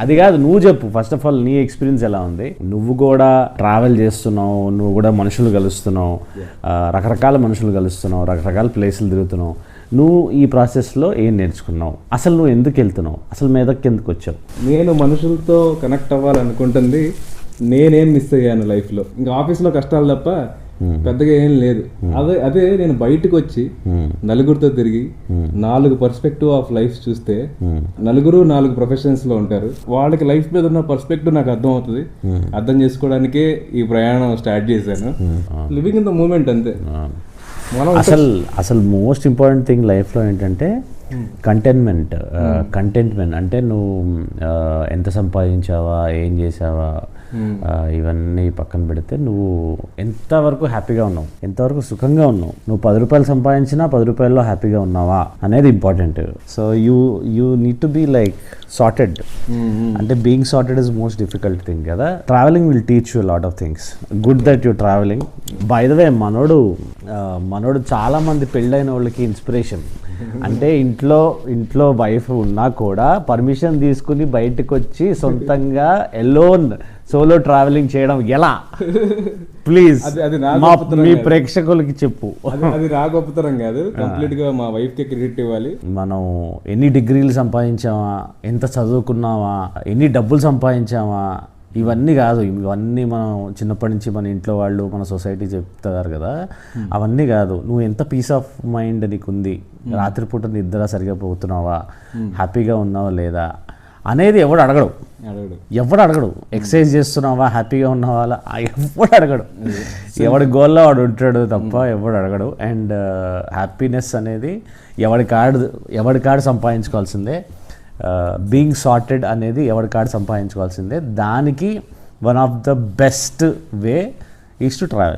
అది కాదు, నువ్వు చెప్పు ఫస్ట్ ఆఫ్ ఆల్ నీ ఎక్స్పీరియన్స్ ఎలా ఉంది? నువ్వు కూడా ట్రావెల్ చేస్తున్నావు, నువ్వు కూడా మనుషులు కలుస్తున్నావు, రకరకాల మనుషులు కలుస్తున్నావు, రకరకాల ప్లేసులు తిరుగుతున్నావు. నువ్వు ఈ ప్రాసెస్లో ఏం నేర్చుకున్నావు? అసలు నువ్వు ఎందుకు వెళ్తున్నావు? అసలు మీదకి ఎందుకు వచ్చావు? నేను మనుషులతో కనెక్ట్ అవ్వాలనుకుంటుంది. నేనేం మిస్ అయ్యాను లైఫ్లో, ఇంకా ఆఫీస్లో కష్టాలు తప్ప పెద్దగా ఏం లేదు. అదే నేను బయటకు వచ్చి నలుగురితో తిరిగి 4 పర్స్పెక్టివ్ ఆఫ్ లైఫ్ చూస్తే, నలుగురు 4 ప్రొఫెషన్స్ లో ఉంటారు. వాళ్ళకి లైఫ్ మీద ఉన్న పర్స్పెక్టివ్ నాకు అర్థం అవుతుంది. అర్థం చేసుకోవడానికే ఈ ప్రయాణం స్టార్ట్ చేశాను. లివింగ్ ఇన్ ద మూమెంట్ అంతే. అసలు మోస్ట్ ఇంపార్టెంట్ థింగ్ లైఫ్లో ఏంటంటే కంటెంట్మెంట్. అంటే నువ్వు ఎంత సంపాదించావా, ఏం చేసావా, ఇవన్నీ పక్కన పెడితే నువ్వు ఎంతవరకు హ్యాపీగా ఉన్నావు, ఎంతవరకు సుఖంగా ఉన్నావు. నువ్వు 10 రూపాయలు సంపాదించినా 10 రూపాయల్లో హ్యాపీగా ఉన్నావా అనేది important. So you need to be like sorted. అంటే being sorted is most difficult thing కదా. Travelling will teach you lot of things. Good that you travelling. By the way మనోడు చాలా మంది పెళ్ళైన వాళ్ళకి ఇన్స్పిరేషన్. అంటే ఇంట్లో వైఫ్ ఉన్నా కూడా పర్మిషన్ తీసుకుని బయటకు వచ్చి సొంతంగా ఎలోన్ సోలో ట్రావెలింగ్ చేయడం ఎలా? ప్లీజ్ మీ ప్రేక్షకులకి చెప్పు. అది నా గొప్పతనం కాదు, కంప్లీట్ గా మా వైఫ్ కి క్రెడిట్ ఇవ్వాలి. మనం ఎన్ని డిగ్రీలు సంపాదించామా, ఎంత చదువుకున్నావా, ఎన్ని డబ్బులు సంపాదించామా, ఇవన్నీ కాదు. ఇవన్నీ మనం చిన్నప్పటి నుంచి మన ఇంట్లో వాళ్ళు, మన సొసైటీ చెప్తారు కదా, అవన్నీ కాదు. నువ్వు ఎంత పీస్ ఆఫ్ మైండ్ నీకుంది, రాత్రిపూట నిద్ర సరిగా పోతున్నావా, హ్యాపీగా ఉన్నావా లేదా అనేది ఎవడు అడగడు. ఎక్సర్సైజ్ చేస్తున్నావా, హ్యాపీగా ఉన్నావా, అలా ఎవడు అడగడు. ఎవడి గోల్లో వాడు ఉంటాడు తప్ప ఎవడు అడగడు. అండ్ హ్యాపీనెస్ అనేది ఎవడి కాడు సంపాదించుకోవాల్సిందే. బీయింగ్ సార్టెడ్ అనేది ఎవడి కాడు సంపాదించుకోవాల్సిందే. దానికి one of the best way is to travel.